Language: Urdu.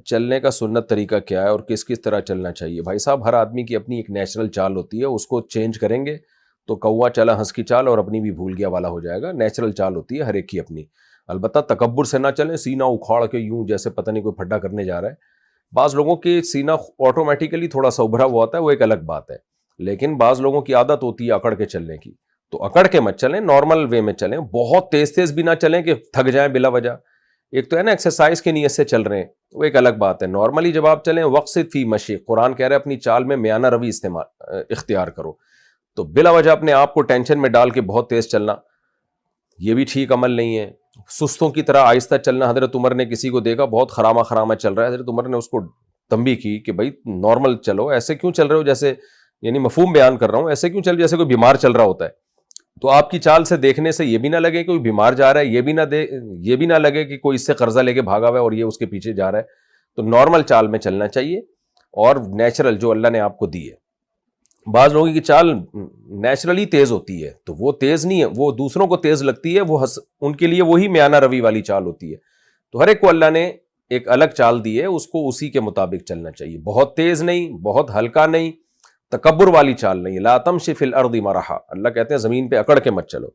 چلنے کا سنت طریقہ کیا ہے اور کس کس طرح چلنا چاہیے؟ بھائی صاحب، ہر آدمی کی اپنی ایک نیچرل چال ہوتی ہے، اس کو چینج کریں گے تو کوا چلا ہنس کی چال اور اپنی بھی بھول گیا والا ہو جائے گا۔ نیچرل چال ہوتی ہے ہر ایک کی اپنی، البتہ تکبر سے نہ چلیں، سینہ اکھاڑ کے یوں جیسے پتہ نہیں کوئی پھڈا کرنے جا رہا ہے۔ بعض لوگوں کے سینہ آٹومیٹیکلی تھوڑا سا ابھرا ہوا ہوتا ہے، وہ ایک الگ بات ہے، لیکن بعض لوگوں کی عادت ہوتی ہے اکڑ کے چلنے کی، تو اکڑ کے مت چلیں، نارمل وے میں چلیں، بہت تیز تیز بھی نہ چلیں کہ تھک جائیں بلا وجہ۔ ایک تو ہے نا ایکسرسائز کی نیت سے چل رہے ہیں، وہ ایک الگ بات ہے۔ نارملی جب آپ چلیں وقصد فی مشی، قرآن کہہ رہے ہیں اپنی چال میں میانہ روی اختیار کرو، تو بلا وجہ اپنے آپ کو ٹینشن میں ڈال کے بہت تیز چلنا یہ بھی ٹھیک عمل نہیں ہے۔ سستوں کی طرح آہستہ چلنا، حضرت عمر نے کسی کو دیکھا بہت خرامہ خرامہ چل رہا ہے، حضرت عمر نے اس کو تنبیہ کی کہ بھائی نارمل چلو، ایسے کیوں چل رہے ہو جیسے، یعنی مفہوم بیان کر رہا ہوں، ایسے کیوں چل جیسے کوئی بیمار چل رہا ہوتا ہے۔ تو آپ کی چال سے دیکھنے سے یہ بھی نہ لگے کوئی بیمار جا رہا ہے، یہ بھی نہ لگے کہ کوئی اس سے قرضہ لے کے بھاگا ہوا ہے اور یہ اس کے پیچھے جا رہا ہے۔ تو نارمل چال میں چلنا چاہیے اور نیچرل جو اللہ نے آپ کو دی ہے۔ بعض لوگوں کی چال نیچرلی تیز ہوتی ہے تو وہ تیز نہیں ہے، وہ دوسروں کو تیز لگتی ہے، وہ ان کے لیے وہی میانہ روی والی چال ہوتی ہے۔ تو ہر ایک کو اللہ نے ایک الگ چال دی ہے، اس کو اسی کے مطابق چلنا چاہیے، بہت تیز نہیں، بہت ہلکا نہیں، تکبر والی چال نہیں۔ لا تمشی فی الارض مرحا، اللہ کہتے ہیں زمین پہ اکڑ کے مت چلو۔